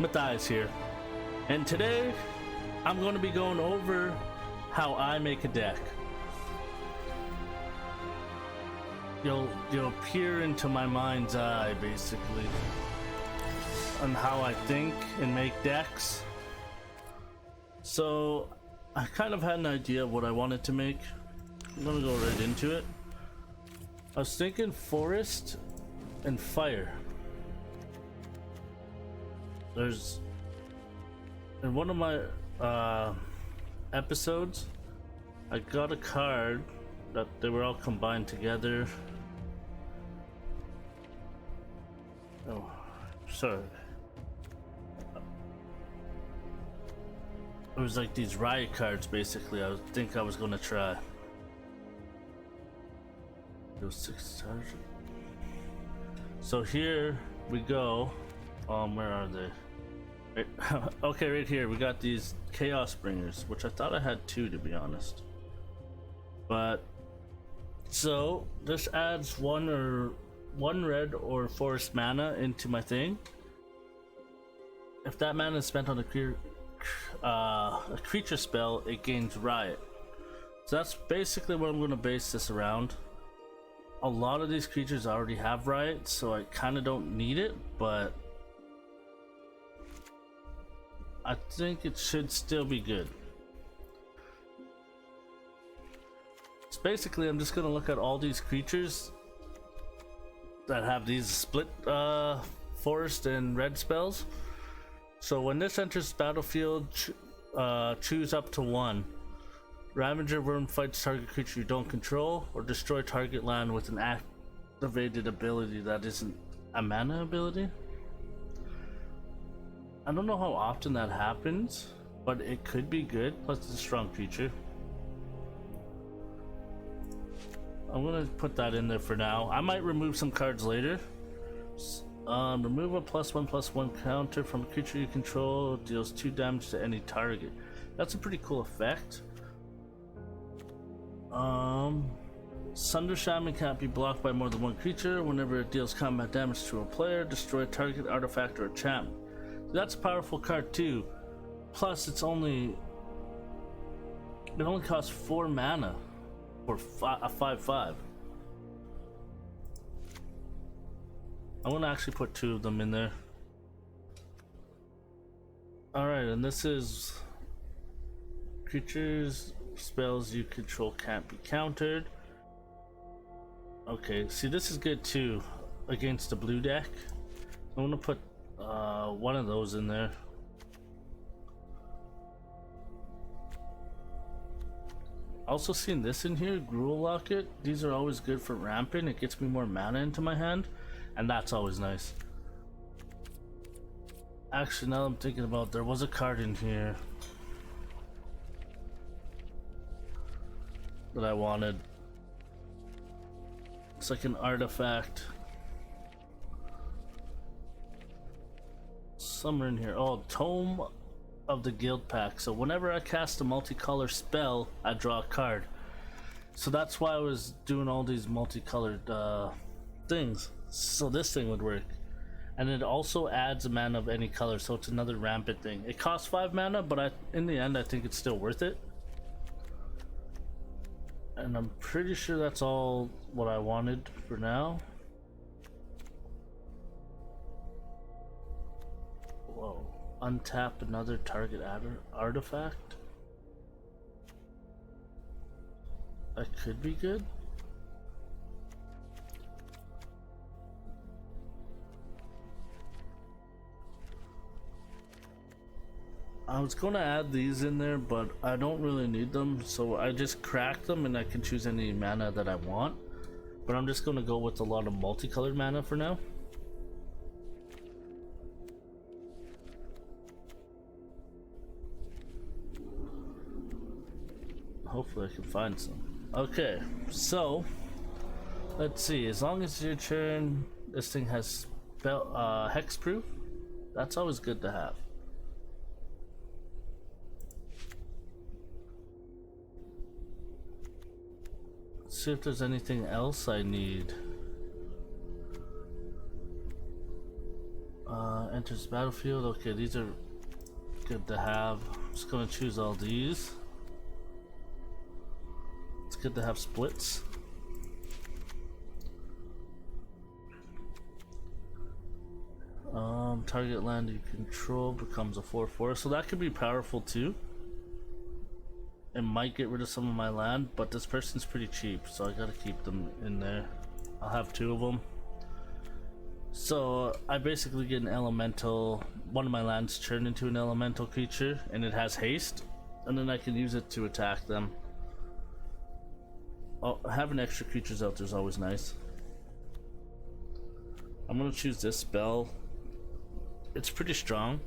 Matthias here, and today I'm going to be going over how I make a deck. You'll peer into my mind's eye basically on how I think and make decks. So I kind of had an idea of what I wanted to make. I'm gonna go right into it. I was thinking forest and fire. There's in one of my episodes I got a card that they were all combined together. Oh, sorry. It was like these riot cards basically. I think I was gonna try. Those 6 stars. So here we go. Where are they? Right. Okay, right here we got these chaos bringers, which I thought I had 2 to be honest. But so this adds one red or forest mana into my thing. If that mana is spent on a creature spell, it gains riot. So that's basically what I'm going to base this around. A lot of these creatures already have riot, so I kind of don't need it, but I think it should still be good. So basically I'm just gonna look at all these creatures that have these split forest and red spells. So when this enters battlefield, choose up to 1. Ravager Worm fights target creature you don't control, or destroy target land with an activated ability that isn't a mana ability. I don't know how often that happens, but it could be good, plus it's a strong creature. I'm gonna put that in there for now. I might remove some cards later. Remove a +1/+1 counter from a creature you control, deals 2 damage to any target. That's a pretty cool effect. Sunder Shaman can't be blocked by more than 1 creature. Whenever it deals combat damage to a player, destroy a target artifact or enchantment. That's a powerful card too. Plus it only costs 4 mana for a 5/5. I'm gonna actually put 2 of them in there. Alright, and this is creatures, spells you control can't be countered. Okay, see this is good too against the blue deck. I'm gonna put one of those in there. Also seen this in here, Gruel Locket. These are always good for ramping. It gets me more mana into my hand, and that's always nice. Actually, now I'm thinking about, there was a card in here that I wanted. It's like an artifact. Somewhere in here. Oh, Tome of the Guild Pack. So whenever I cast a multicolor spell, I draw a card. So that's why I was doing all these multicolored things, so this thing would work. And it also adds a mana of any color, so it's another rampant thing. It costs 5 mana, but in the end I think it's still worth it. And I'm pretty sure that's all what I wanted for now. Whoa. Untap another target artifact. That could be good. I was gonna add these in there, but I don't really need them, so I just crack them and I can choose any mana that I want. But I'm just gonna go with a lot of multicolored mana for now. Hopefully I can find some. Okay, so let's see. As long as your turn, this thing has hexproof. That's always good to have. Let's see if there's anything else I need. enters the battlefield. Okay, these are good to have. I'm just gonna choose all these. It's good to have splits. Target land you control becomes a 4/4, so that could be powerful too. It might get rid of some of my land, but this person's pretty cheap, so I gotta keep them in there. I'll have 2 of them. So I basically get an elemental, one of my lands turned into an elemental creature, and it has haste, and then I can use it to attack them. Oh, having extra creatures out there is always nice. I'm gonna choose this spell. It's pretty strong,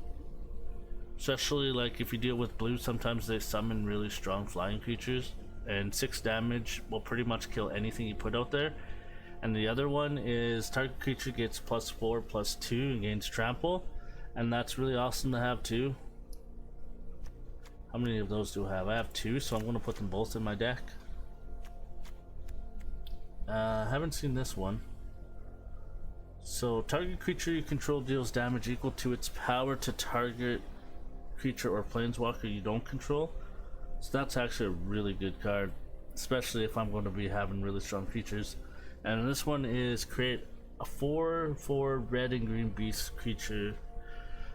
especially like if you deal with blue. Sometimes they summon really strong flying creatures, and 6 damage will pretty much kill anything you put out there. And the other one is target creature gets +4/+2 and gains trample, and that's really awesome to have too. How many of those do I have? I have 2, so I'm going to put them both in my deck. I haven't seen this one. So target creature you control deals damage equal to its power to target creature or planeswalker you don't control. So that's actually a really good card, especially if I'm going to be having really strong creatures. And this one is create a 4/4 red and green beast creature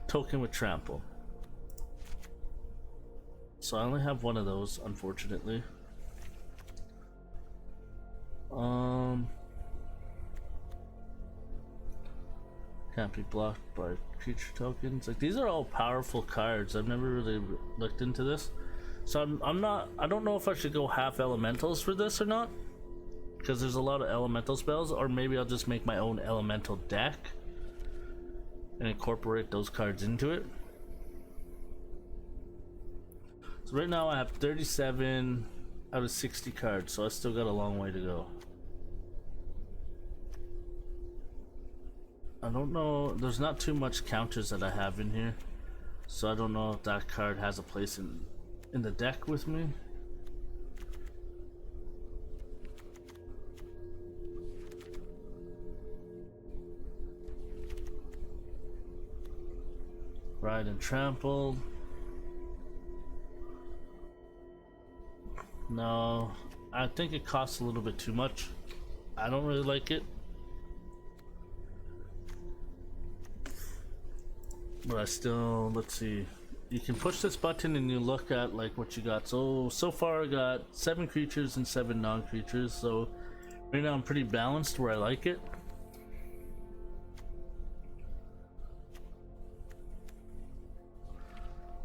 token with trample. So I only have one of those, unfortunately. Can't be blocked by creature tokens. Like, these are all powerful cards. I've never really looked into this, so I don't know if I should go half elementals for this or not, because there's a lot of elemental spells, or maybe I'll just make my own elemental deck and incorporate those cards into it. So right now I have 37 out of 60 cards, so I still got a long way to go. I don't know, there's not too much counters that I have in here, so I don't know if that card has a place in the deck with me. Ride and trampled. No, I think it costs a little bit too much. I don't really like it. But I still, let's see. You can push this button and you look at like what you got. So far I got 7 creatures and 7 non-creatures. So right now I'm pretty balanced where I like it.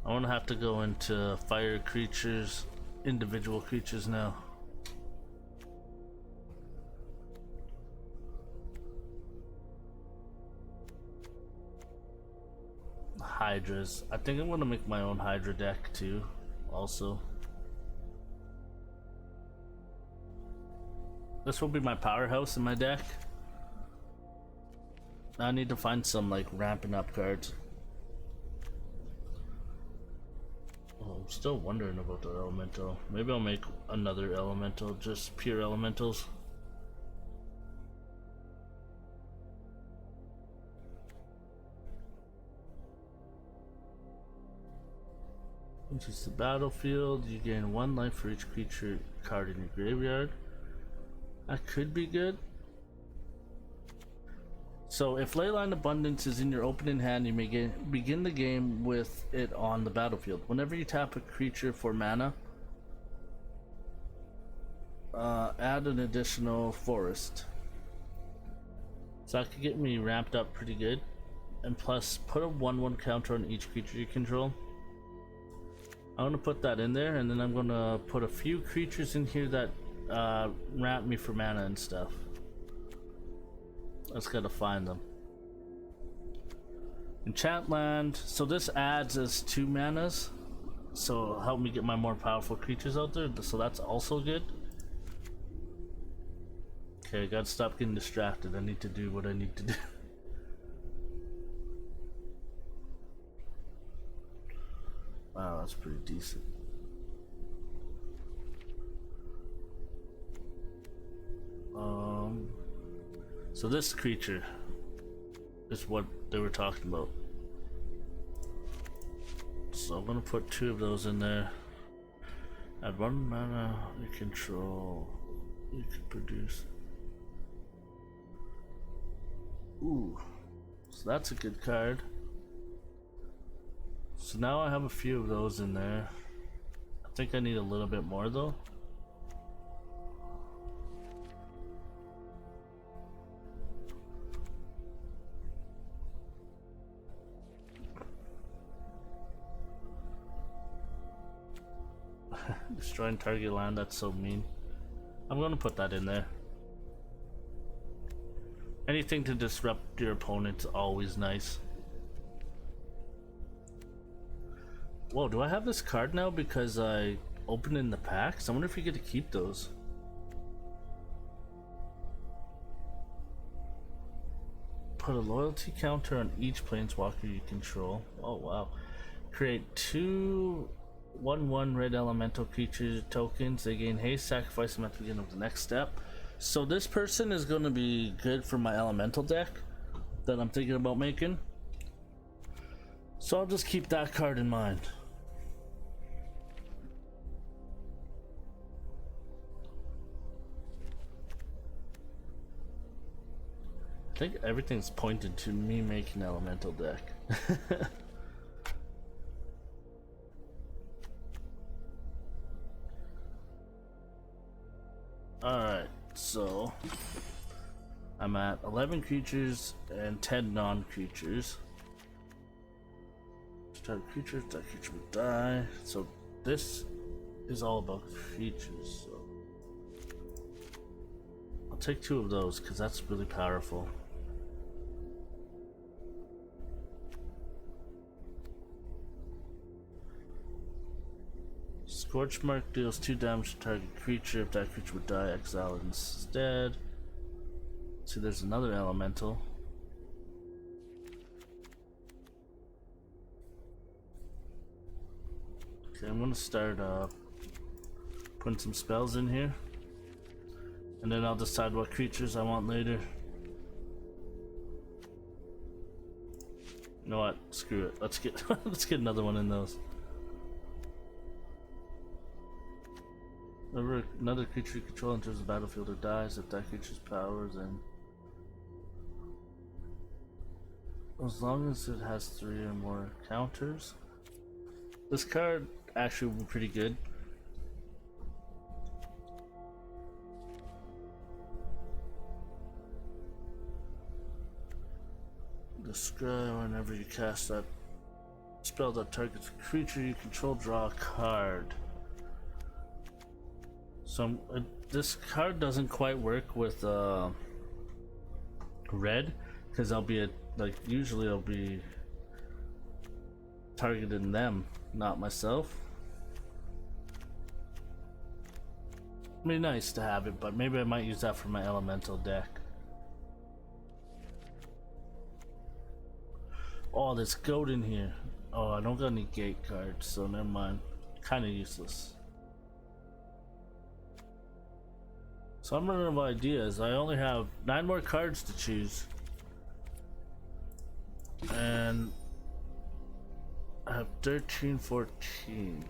I want to have to go into fire creatures, individual creatures now. Hydras. I think I'm gonna make my own Hydra deck too, also. This will be my powerhouse in my deck. I need to find some like ramping up cards. Oh, I'm still wondering about the elemental. Maybe I'll make another elemental, just pure elementals. Enters the battlefield, you gain 1 life for each creature card in your graveyard. That could be good. So if Leyline Abundance is in your opening hand, you may begin the game with it on the battlefield. Whenever you tap a creature for mana, add an additional forest. So that could get me ramped up pretty good. And plus, put a 1/1 counter on each creature you control. I'm gonna put that in there, and then I'm gonna put a few creatures in here that ramp me for mana and stuff. I just gotta find them. Enchant land. So this adds as 2 manas, so help me get my more powerful creatures out there. So that's also good. Okay, I gotta stop getting distracted. I need to do what I need to do. Wow, that's pretty decent. So this creature is what they were talking about. So I'm gonna put 2 of those in there. Add 1 mana, you control, you can produce. Ooh, so that's a good card. So now I have a few of those in there. I think I need a little bit more though. Destroying target land, that's so mean. I'm gonna put that in there. Anything to disrupt your opponent's always nice. Whoa, do I have this card now because I opened in the packs? I wonder if you get to keep those. Put a loyalty counter on each planeswalker you control. Oh wow. Create 2 1/1 red elemental creature tokens. They gain haste, sacrifice them at the beginning of the next step. So this person is going to be good for my elemental deck that I'm thinking about making. So I'll just keep that card in mind. I think everything's pointed to me making an elemental deck. Alright, so I'm at 11 creatures and 10 non-creatures. Start creatures, that creature would die. So this is all about creatures. So I'll take 2 of those because that's really powerful. Scorch Mark deals 2 damage to target creature. If that creature would die, exile it instead. See, there's another elemental. Okay, I'm gonna start putting some spells in here, and then I'll decide what creatures I want later. You know what? Screw it. Let's get let's get another one in those. Whenever another creature you control enters the battlefield or dies, if that creature's powers, and as long as it has 3 or more counters. This card actually would be pretty good. Describe whenever you cast that spell that targets a creature you control, draw a card. So this card doesn't quite work with red, because I'll be usually I'll be targeting them, not myself. It'd be nice to have it, but maybe I might use that for my elemental deck. Oh, there's goat in here. Oh, I don't got any gate cards, so never mind. Kind of useless. So I'm running out of ideas. I only have 9 more cards to choose. And I have 13, 14.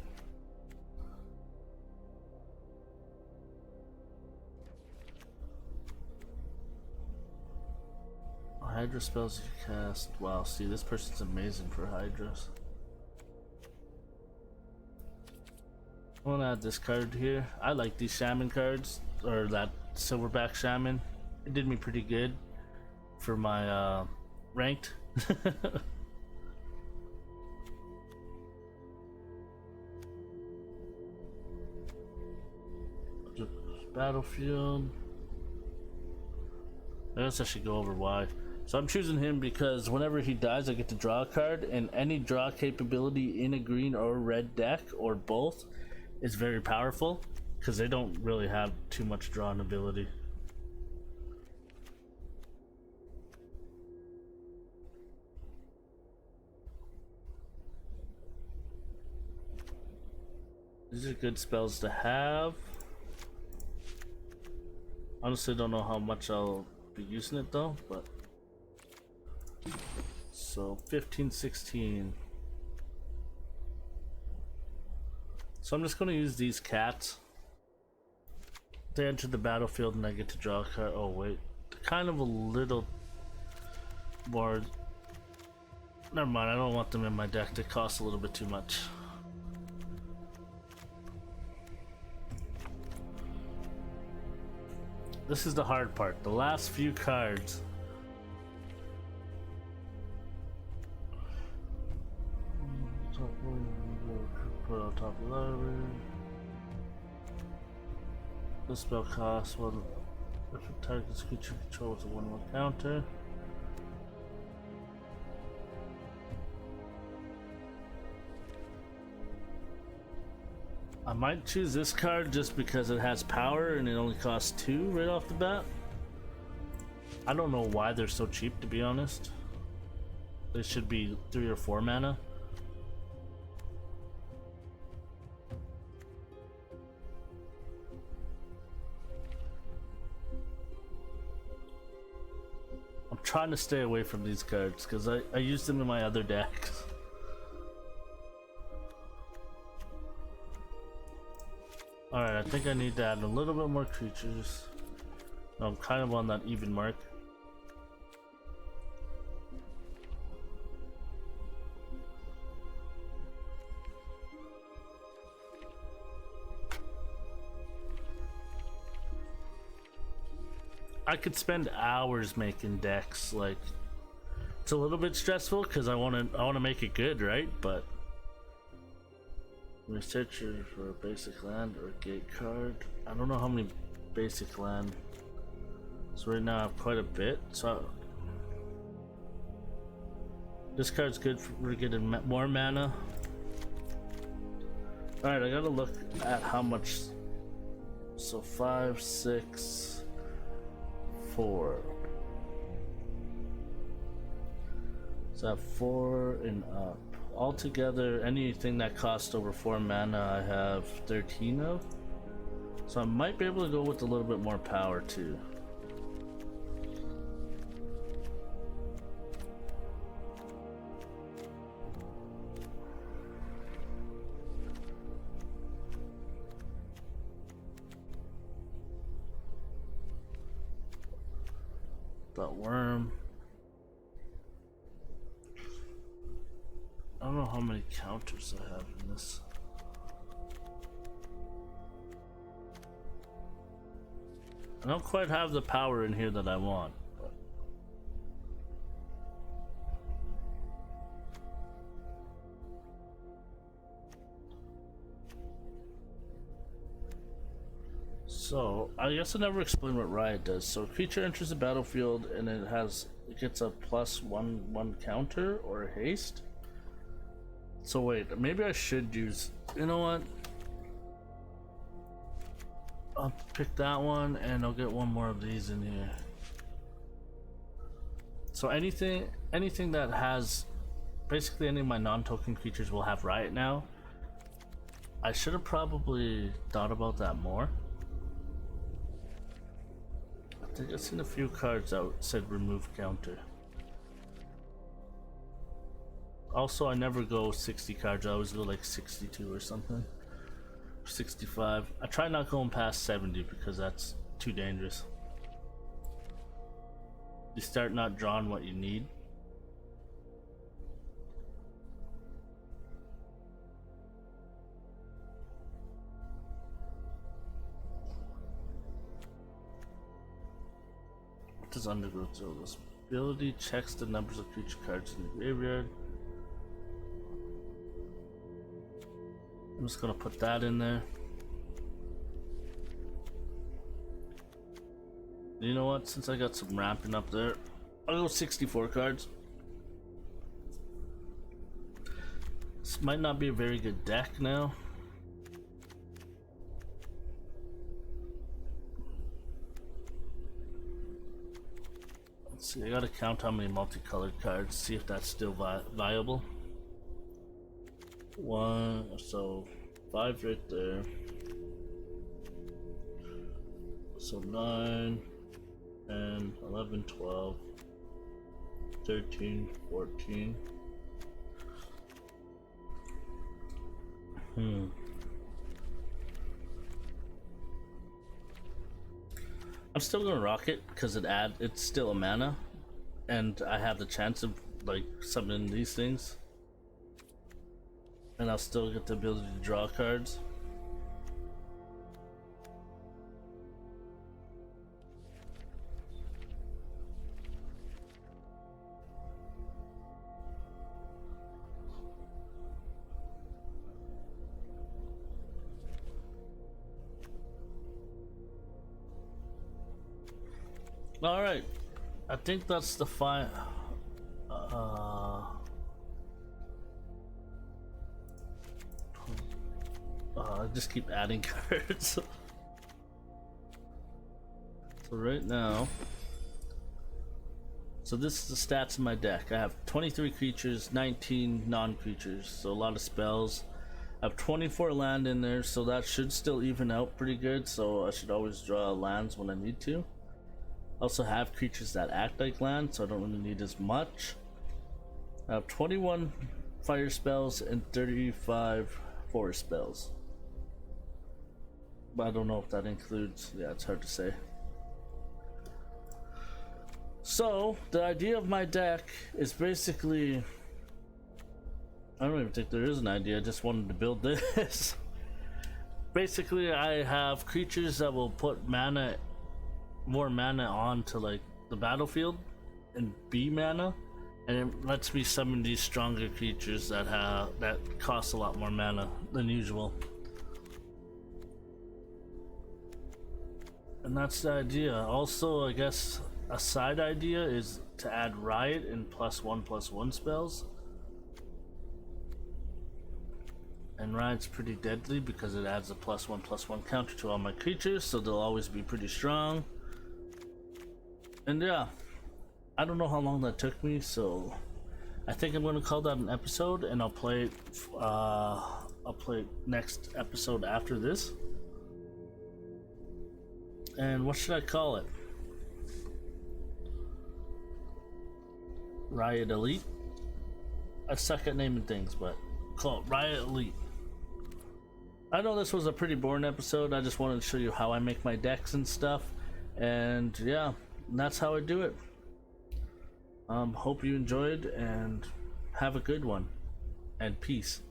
Hydra spells you cast. Wow, see, this person's amazing for Hydras. I'm gonna add this card here. I like these Shaman cards, or that Silverback Shaman. It did me pretty good for my ranked. Battlefield. I guess I should go over why. So I'm choosing him because whenever he dies I get to draw a card, and any draw capability in a green or red deck, or both, is very powerful because they don't really have too much drawing ability. These are good spells to have. Honestly, don't know how much I'll be using it though, but so 15, 16. So I'm just going to use these cats. They enter the battlefield and I get to draw a card. Oh wait, kind of a little more. Never mind, I don't want them in my deck. They cost a little bit too much. This is the hard part. The last few cards. Put on top of library. This spell costs one. If it targets creature control with a 1/1 counter. I might choose this card just because it has power and it only costs 2 right off the bat. I don't know why they're so cheap, to be honest. They should be 3 or 4 mana. I'm trying to stay away from these cards because I use them in my other decks. Alright, I think I need to add a little bit more creatures. I'm kind of on that even mark. I could spend hours making decks. Like, it's a little bit stressful because I want to make it good, right? But researcher for a basic land or a gate card. I don't know how many basic land. So right now I have quite a bit. So this card's good for getting more mana. All right, I gotta look at how much. So 5, 6, 4. So I have 4 and up. Altogether, anything that costs over 4 mana, I have 13 of. So I might be able to go with a little bit more power too. That worm. I don't know how many counters I have in this. I don't quite have the power in here that I want. But so I guess I never explained what Riot does. So a creature enters the battlefield and it gets a +1/1 counter or a haste. So wait, maybe I should use, you know what? I'll pick that one and I'll get one more of these in here. So anything that has, basically any of my non-token creatures will have Riot now. I should have probably thought about that more. I think I've seen a few cards that said remove counter. Also, I never go 60 cards, I always go like 62 or something. 65. I try not going past 70 because that's too dangerous. You start not drawing what you need. What does Undergrowth do? This ability checks the numbers of creature cards in the graveyard. I'm just gonna put that in there. You know what? Since I got some ramping up there, I'll go 64 cards. This might not be a very good deck now. Let's see, I gotta count how many multicolored cards, see if that's still viable. 1, so 5 right there. So 9, 10, 11, 12, 13, 14. I'm still gonna rock it because it's still a mana, and I have the chance of like summoning these things, and I'll still get the ability to draw cards. All right, I think that's the fine. I just keep adding cards. So right now, so this is the stats in my deck. I have 23 creatures, 19 non-creatures, so a lot of spells. I have 24 land in there, so that should still even out pretty good. So I should always draw lands when I need to. Also have creatures that act like land, so I don't really need as much. I have 21 fire spells and 35 forest spells. But I don't know if that includes, yeah, it's hard to say. So the idea of my deck is basically, I don't even think there is an idea, I just wanted to build this. Basically I have creatures that will put more mana onto like the battlefield and be mana, and it lets me summon these stronger creatures that cost a lot more mana than usual. And that's the idea. Also, I guess a side idea is to add Riot and +1/+1 spells. And Riot's pretty deadly because it adds a +1/+1 counter to all my creatures, so they'll always be pretty strong. And yeah, I don't know how long that took me, so I think I'm gonna call that an episode, and I'll play next episode after this. And what should I call it? Riot Elite? I suck at naming things, but call it Riot Elite. I know this was a pretty boring episode. I just wanted to show you how I make my decks and stuff. And yeah, that's how I do it. Hope you enjoyed, and have a good one, and peace.